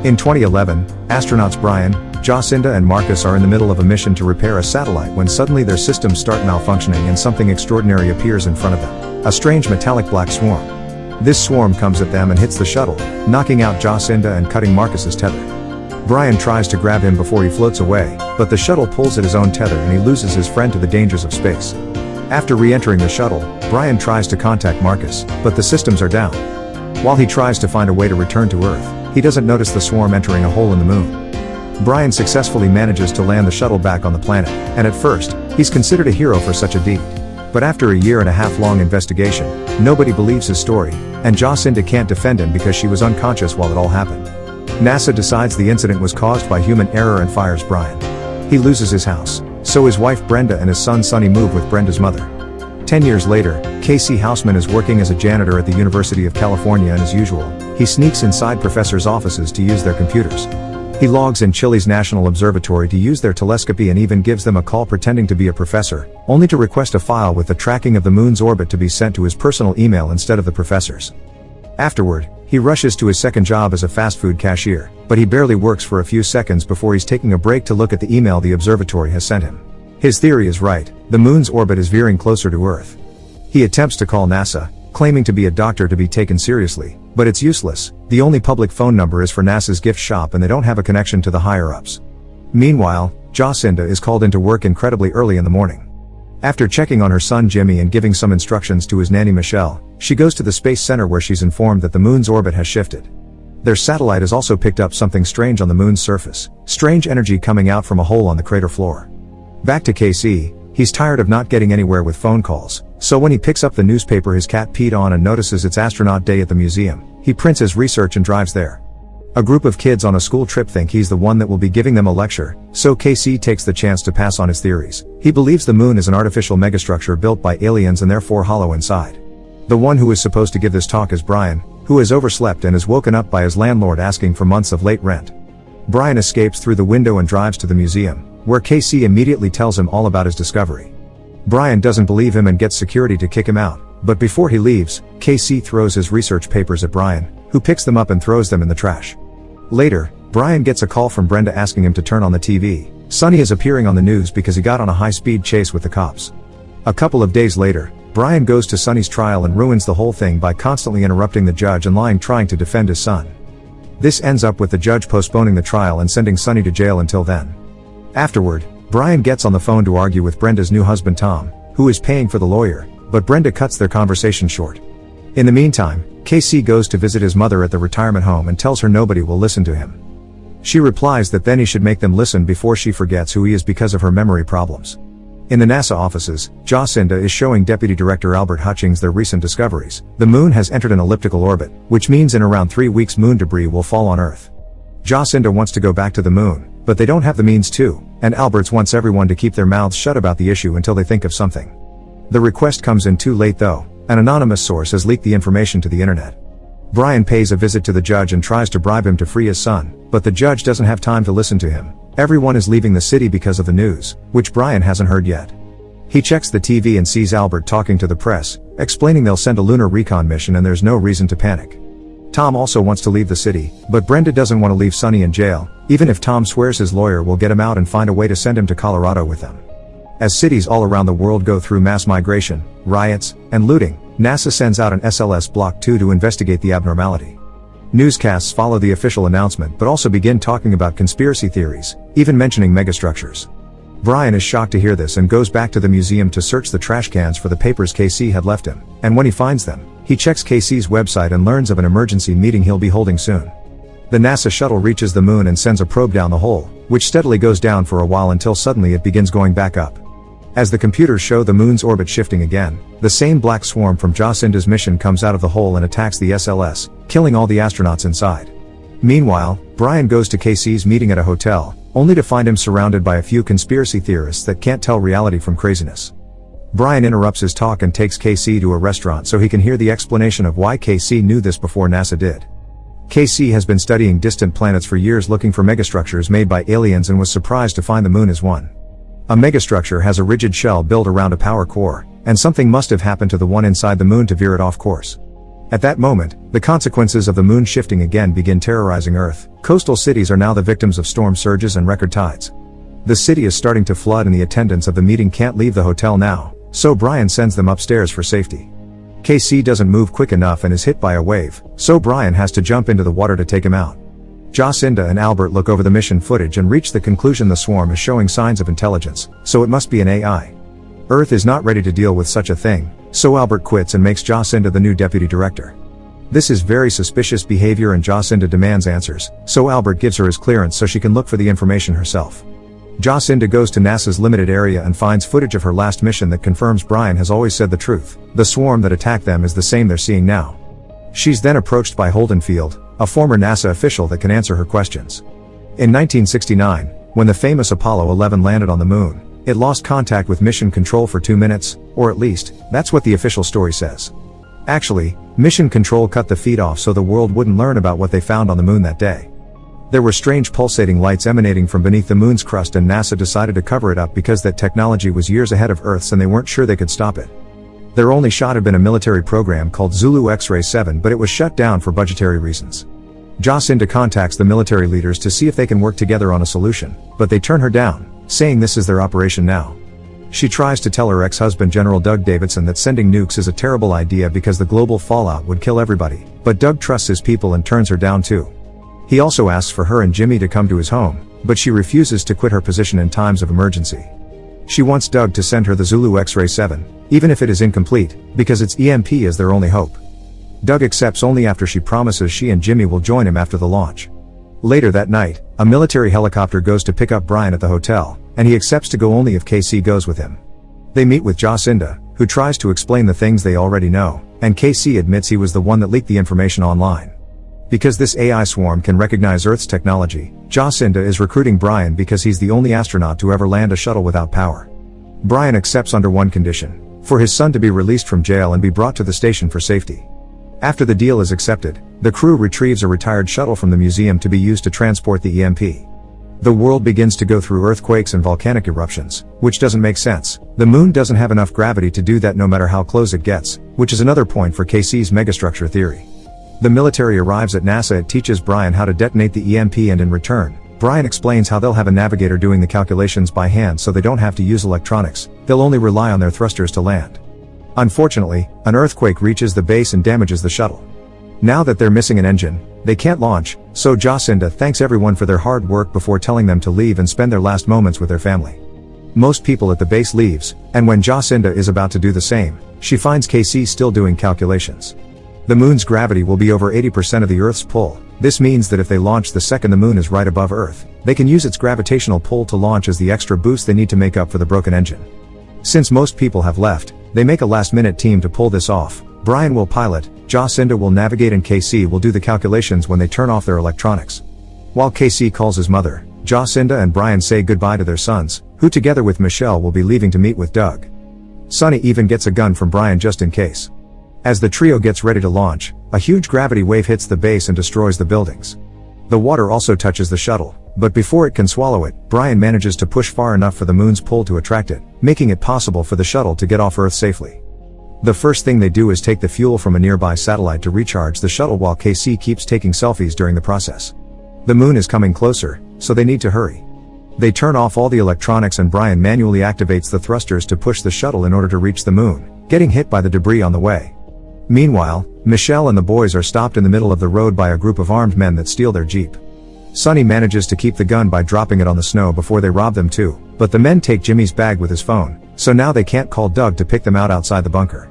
In 2011, astronauts Brian, Jacinda and Marcus are in the middle of a mission to repair a satellite when suddenly their systems start malfunctioning and something extraordinary appears in front of them. A strange metallic black swarm. This swarm comes at them and hits the shuttle, knocking out Jacinda and cutting Marcus's tether. Brian tries to grab him before he floats away, but the shuttle pulls at his own tether and he loses his friend to the dangers of space. After re-entering the shuttle, Brian tries to contact Marcus, but the systems are down. While he tries to find a way to return to Earth, he doesn't notice the swarm entering a hole in the moon. Brian successfully manages to land the shuttle back on the planet, and at first, he's considered a hero for such a deed. But after a year-and-a-half-long investigation, nobody believes his story, and Jacinda can't defend him because she was unconscious while it all happened. NASA decides the incident was caused by human error and fires Brian. He loses his house, so his wife Brenda and his son Sonny move with Brenda's mother. 10 years later, Casey Houseman is working as a janitor at the University of California, and as usual, he sneaks inside professors' offices to use their computers. He logs in Chile's National Observatory to use their telescopy and even gives them a call pretending to be a professor, only to request a file with the tracking of the moon's orbit to be sent to his personal email instead of the professor's. Afterward, he rushes to his second job as a fast food cashier, but he barely works for a few seconds before he's taking a break to look at the email the observatory has sent him. His theory is right, the moon's orbit is veering closer to Earth. He attempts to call NASA, claiming to be a doctor to be taken seriously, but it's useless. The only public phone number is for NASA's gift shop and they don't have a connection to the higher-ups. Meanwhile, Jacinda is called into work incredibly early in the morning. After checking on her son Jimmy and giving some instructions to his nanny Michelle, she goes to the Space Center where she's informed that the moon's orbit has shifted. Their satellite has also picked up something strange on the moon's surface, strange energy coming out from a hole on the crater floor. Back to KC, he's tired of not getting anywhere with phone calls, so when he picks up the newspaper his cat peed on and notices it's astronaut day at the museum, he prints his research and drives there. A group of kids on a school trip think he's the one that will be giving them a lecture, so KC takes the chance to pass on his theories. He believes the moon is an artificial megastructure built by aliens and therefore hollow inside. The one who is supposed to give this talk is Brian, who has overslept and is woken up by his landlord asking for months of late rent. Brian escapes through the window and drives to the museum, where KC immediately tells him all about his discovery. Brian doesn't believe him and gets security to kick him out, but before he leaves, KC throws his research papers at Brian, who picks them up and throws them in the trash. Later, Brian gets a call from Brenda asking him to turn on the TV. Sonny is appearing on the news because he got on a high-speed chase with the cops. A couple of days later, Brian goes to Sonny's trial and ruins the whole thing by constantly interrupting the judge and lying trying to defend his son. This ends up with the judge postponing the trial and sending Sonny to jail until then. Afterward, Brian gets on the phone to argue with Brenda's new husband Tom, who is paying for the lawyer, but Brenda cuts their conversation short. In the meantime, KC goes to visit his mother at the retirement home and tells her nobody will listen to him. She replies that then he should make them listen before she forgets who he is because of her memory problems. In the NASA offices, Jacinda is showing Deputy Director Albert Hutchings their recent discoveries. The moon has entered an elliptical orbit, which means in around 3 weeks moon debris will fall on Earth. Jacinda wants to go back to the moon, but they don't have the means to, and Alberts wants everyone to keep their mouths shut about the issue until they think of something. The request comes in too late though. An anonymous source has leaked the information to the internet. Brian pays a visit to the judge and tries to bribe him to free his son, but the judge doesn't have time to listen to him. Everyone is leaving the city because of the news, which Brian hasn't heard yet. He checks the TV and sees Albert talking to the press, explaining they'll send a lunar recon mission and there's no reason to panic. Tom also wants to leave the city, but Brenda doesn't want to leave Sonny in jail, even if Tom swears his lawyer will get him out and find a way to send him to Colorado with them. As cities all around the world go through mass migration, riots, and looting, NASA sends out an SLS Block 2 to investigate the abnormality. Newscasts follow the official announcement but also begin talking about conspiracy theories, even mentioning megastructures. Brian is shocked to hear this and goes back to the museum to search the trash cans for the papers KC had left him, and when he finds them, he checks KC's website and learns of an emergency meeting he'll be holding soon. The NASA shuttle reaches the moon and sends a probe down the hole, which steadily goes down for a while until suddenly it begins going back up. As the computers show the moon's orbit shifting again, the same black swarm from Jacinda's mission comes out of the hole and attacks the SLS, killing all the astronauts inside. Meanwhile, Brian goes to KC's meeting at a hotel, only to find him surrounded by a few conspiracy theorists that can't tell reality from craziness. Brian interrupts his talk and takes KC to a restaurant so he can hear the explanation of why KC knew this before NASA did. KC has been studying distant planets for years looking for megastructures made by aliens and was surprised to find the moon is one. A megastructure has a rigid shell built around a power core, and something must have happened to the one inside the moon to veer it off course. At that moment, the consequences of the moon shifting again begin terrorizing Earth. Coastal cities are now the victims of storm surges and record tides. The city is starting to flood and the attendants of the meeting can't leave the hotel now, so Brian sends them upstairs for safety. KC doesn't move quick enough and is hit by a wave, so Brian has to jump into the water to take him out. Jacinda and Albert look over the mission footage and reach the conclusion the swarm is showing signs of intelligence, so it must be an AI. Earth is not ready to deal with such a thing, so Albert quits and makes Jacinda the new deputy director. This is very suspicious behavior and Jacinda demands answers, so Albert gives her his clearance so she can look for the information herself. Jacinda goes to NASA's limited area and finds footage of her last mission that confirms Brian has always said the truth. The swarm that attacked them is the same they're seeing now. She's then approached by Holden Field, a former NASA official that can answer her questions. In 1969, when the famous Apollo 11 landed on the moon, it lost contact with mission control for 2 minutes, or at least, that's what the official story says. Actually, mission control cut the feed off so the world wouldn't learn about what they found on the moon that day. There were strange pulsating lights emanating from beneath the moon's crust and NASA decided to cover it up because that technology was years ahead of Earth's and they weren't sure they could stop it. Their only shot had been a military program called Zulu X-Ray 7, but it was shut down for budgetary reasons. Jacinda contacts the military leaders to see if they can work together on a solution, but they turn her down, saying this is their operation now. She tries to tell her ex-husband General Doug Davidson that sending nukes is a terrible idea because the global fallout would kill everybody, but Doug trusts his people and turns her down too. He also asks for her and Jimmy to come to his home, but she refuses to quit her position in times of emergency. She wants Doug to send her the Zulu X-Ray 7, even if it is incomplete, because its EMP is their only hope. Doug accepts only after she promises she and Jimmy will join him after the launch. Later that night, a military helicopter goes to pick up Brian at the hotel, and he accepts to go only if KC goes with him. They meet with Jacinda, who tries to explain the things they already know, and KC admits he was the one that leaked the information online. Because this AI swarm can recognize Earth's technology, Jacinda is recruiting Brian because he's the only astronaut to ever land a shuttle without power. Brian accepts under one condition: for his son to be released from jail and be brought to the station for safety. After the deal is accepted, the crew retrieves a retired shuttle from the museum to be used to transport the EMP. The world begins to go through earthquakes and volcanic eruptions, which doesn't make sense. The moon doesn't have enough gravity to do that no matter how close it gets, which is another point for KC's megastructure theory. The military arrives at NASA. It teaches Brian how to detonate the EMP and in return, Brian explains how they'll have a navigator doing the calculations by hand so they don't have to use electronics, they'll only rely on their thrusters to land. Unfortunately, an earthquake reaches the base and damages the shuttle. Now that they're missing an engine, they can't launch, so Jacinda thanks everyone for their hard work before telling them to leave and spend their last moments with their family. Most people at the base leaves, and when Jacinda is about to do the same, she finds KC still doing calculations. The moon's gravity will be over 80% of the Earth's pull. This means that if they launch the second the moon is right above Earth, they can use its gravitational pull to launch as the extra boost they need to make up for the broken engine. Since most people have left, they make a last-minute team to pull this off. Brian will pilot, Jacinda will navigate and KC will do the calculations when they turn off their electronics. While KC calls his mother, Jacinda and Brian say goodbye to their sons, who together with Michelle will be leaving to meet with Doug. Sonny even gets a gun from Brian just in case. As the trio gets ready to launch, a huge gravity wave hits the base and destroys the buildings. The water also touches the shuttle, but before it can swallow it, Brian manages to push far enough for the moon's pull to attract it, making it possible for the shuttle to get off Earth safely. The first thing they do is take the fuel from a nearby satellite to recharge the shuttle while KC keeps taking selfies during the process. The moon is coming closer, so they need to hurry. They turn off all the electronics and Brian manually activates the thrusters to push the shuttle in order to reach the moon, getting hit by the debris on the way. Meanwhile, Michelle and the boys are stopped in the middle of the road by a group of armed men that steal their Jeep. Sonny manages to keep the gun by dropping it on the snow before they rob them too, but the men take Jimmy's bag with his phone, so now they can't call Doug to pick them out outside the bunker.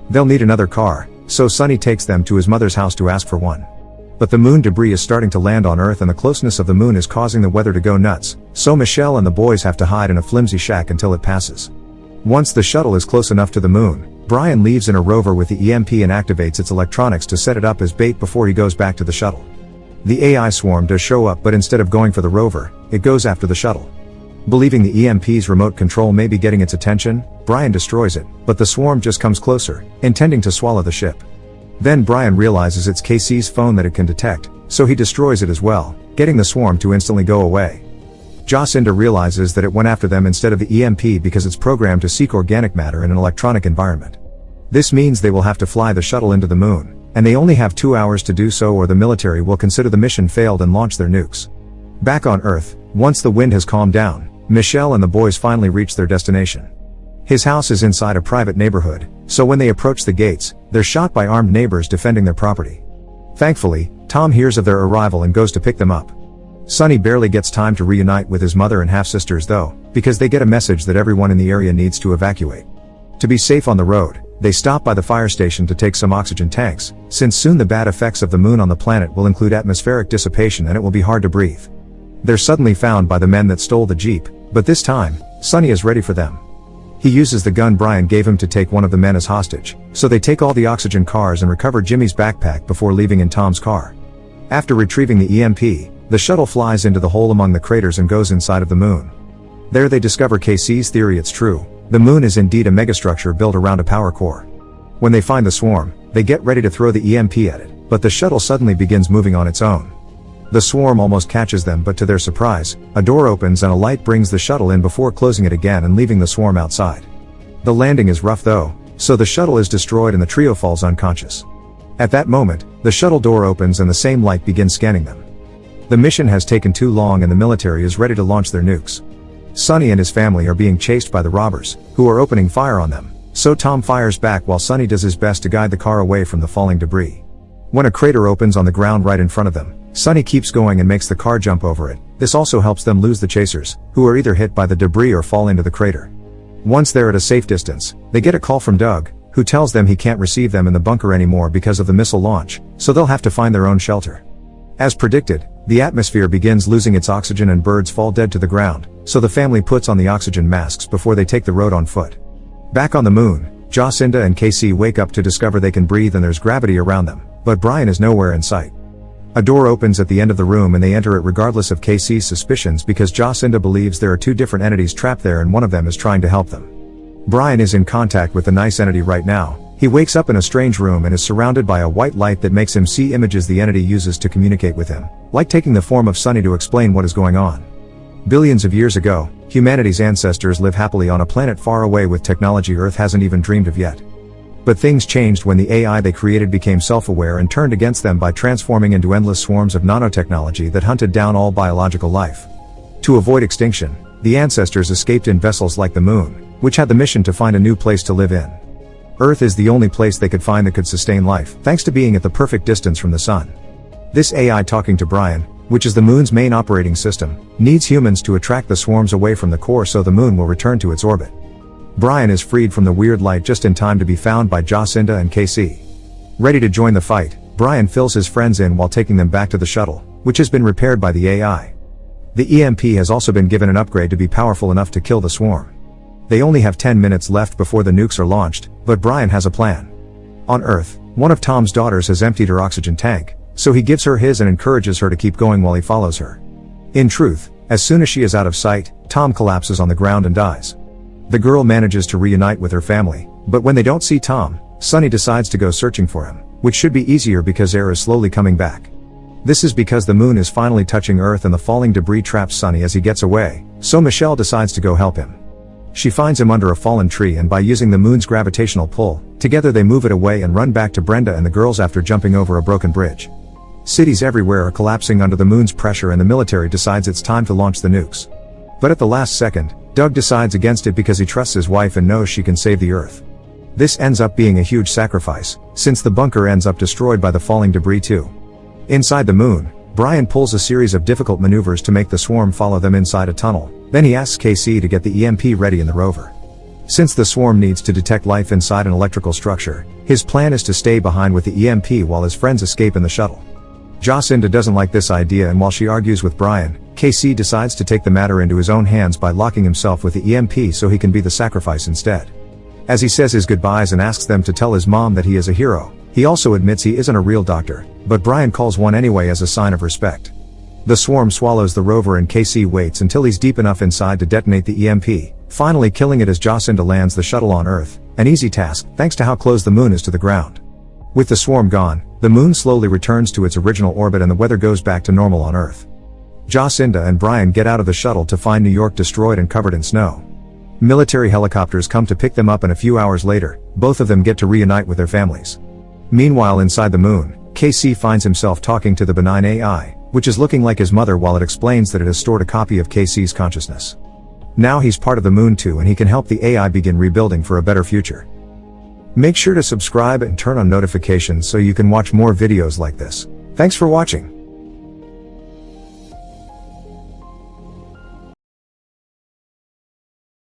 They'll need another car, so Sonny takes them to his mother's house to ask for one. But the moon debris is starting to land on Earth and the closeness of the moon is causing the weather to go nuts, so Michelle and the boys have to hide in a flimsy shack until it passes. Once the shuttle is close enough to the moon, Brian leaves in a rover with the EMP and activates its electronics to set it up as bait before he goes back to the shuttle. The AI swarm does show up, but instead of going for the rover, it goes after the shuttle. Believing the EMP's remote control may be getting its attention, Brian destroys it, but the swarm just comes closer, intending to swallow the ship. Then Brian realizes it's KC's phone that it can detect, so he destroys it as well, getting the swarm to instantly go away. Jacinda realizes that it went after them instead of the EMP because it's programmed to seek organic matter in an electronic environment. This means they will have to fly the shuttle into the moon, and they only have 2 hours to do so or the military will consider the mission failed and launch their nukes. Back on Earth, once the wind has calmed down, Michelle and the boys finally reach their destination. His house is inside a private neighborhood, so when they approach the gates, they're shot by armed neighbors defending their property. Thankfully, Tom hears of their arrival and goes to pick them up. Sonny barely gets time to reunite with his mother and half-sisters though, because they get a message that everyone in the area needs to evacuate. To be safe on the road, they stop by the fire station to take some oxygen tanks, since soon the bad effects of the moon on the planet will include atmospheric dissipation and it will be hard to breathe. They're suddenly found by the men that stole the Jeep, but this time, Sonny is ready for them. He uses the gun Brian gave him to take one of the men as hostage, so they take all the oxygen cars and recover Jimmy's backpack before leaving in Tom's car. After retrieving the EMP, the shuttle flies into the hole among the craters and goes inside of the moon. There they discover KC's theory it's true, the moon is indeed a megastructure built around a power core. When they find the swarm, they get ready to throw the EMP at it, but the shuttle suddenly begins moving on its own. The swarm almost catches them, but to their surprise, a door opens and a light brings the shuttle in before closing it again and leaving the swarm outside. The landing is rough though, so the shuttle is destroyed and the trio falls unconscious. At that moment, the shuttle door opens and the same light begins scanning them. The mission has taken too long and the military is ready to launch their nukes. Sonny and his family are being chased by the robbers, who are opening fire on them, so Tom fires back while Sonny does his best to guide the car away from the falling debris. When a crater opens on the ground right in front of them, Sonny keeps going and makes the car jump over it. This also helps them lose the chasers, who are either hit by the debris or fall into the crater. Once they're at a safe distance, they get a call from Doug, who tells them he can't receive them in the bunker anymore because of the missile launch, so they'll have to find their own shelter. As predicted, the atmosphere begins losing its oxygen and birds fall dead to the ground, so the family puts on the oxygen masks before they take the road on foot. Back on the moon, Jacinda and KC wake up to discover they can breathe and there's gravity around them, but Brian is nowhere in sight. A door opens at the end of the room and they enter it regardless of KC's suspicions because Jacinda believes there are two different entities trapped there and one of them is trying to help them. Brian is in contact with the nice entity right now. He wakes up in a strange room and is surrounded by a white light that makes him see images the entity uses to communicate with him, like taking the form of Sonny to explain what is going on. Billions of years ago, humanity's ancestors live happily on a planet far away with technology Earth hasn't even dreamed of yet. But things changed when the AI they created became self-aware and turned against them by transforming into endless swarms of nanotechnology that hunted down all biological life. To avoid extinction, the ancestors escaped in vessels like the moon, which had the mission to find a new place to live in. Earth is the only place they could find that could sustain life, thanks to being at the perfect distance from the sun. This AI talking to Brian, which is the moon's main operating system, needs humans to attract the swarms away from the core so the moon will return to its orbit. Brian is freed from the weird light just in time to be found by Jacinda and KC. Ready to join the fight, Brian fills his friends in while taking them back to the shuttle, which has been repaired by the AI. The EMP has also been given an upgrade to be powerful enough to kill the swarm. They only have 10 minutes left before the nukes are launched, but Brian has a plan. On Earth, one of Tom's daughters has emptied her oxygen tank, so he gives her his and encourages her to keep going while he follows her. In truth, as soon as she is out of sight, Tom collapses on the ground and dies. The girl manages to reunite with her family, but when they don't see Tom, Sonny decides to go searching for him, which should be easier because air is slowly coming back. This is because the moon is finally touching Earth and the falling debris traps Sonny as he gets away, so Michelle decides to go help him. She finds him under a fallen tree and by using the moon's gravitational pull, together they move it away and run back to Brenda and the girls after jumping over a broken bridge. Cities everywhere are collapsing under the moon's pressure and the military decides it's time to launch the nukes. But at the last second, Doug decides against it because he trusts his wife and knows she can save the Earth. This ends up being a huge sacrifice, since the bunker ends up destroyed by the falling debris too. Inside the moon, Brian pulls a series of difficult maneuvers to make the swarm follow them inside a tunnel, then he asks KC to get the EMP ready in the rover. Since the swarm needs to detect life inside an electrical structure, his plan is to stay behind with the EMP while his friends escape in the shuttle. Jacinda doesn't like this idea and while she argues with Brian, KC decides to take the matter into his own hands by locking himself with the EMP so he can be the sacrifice instead. As he says his goodbyes and asks them to tell his mom that he is a hero, he also admits he isn't a real doctor, but Brian calls one anyway as a sign of respect. The swarm swallows the rover and KC waits until he's deep enough inside to detonate the EMP, finally killing it as Jacinda lands the shuttle on Earth, an easy task thanks to how close the moon is to the ground. With the swarm gone, the moon slowly returns to its original orbit and the weather goes back to normal on Earth. Jacinda and Brian get out of the shuttle to find New York destroyed and covered in snow. Military helicopters come to pick them up and a few hours later, both of them get to reunite with their families. Meanwhile inside the moon, KC finds himself talking to the benign AI, which is looking like his mother while it explains that it has stored a copy of KC's consciousness. Now he's part of the moon too and he can help the AI begin rebuilding for a better future. Make sure to subscribe and turn on notifications so you can watch more videos like this. Thanks for watching.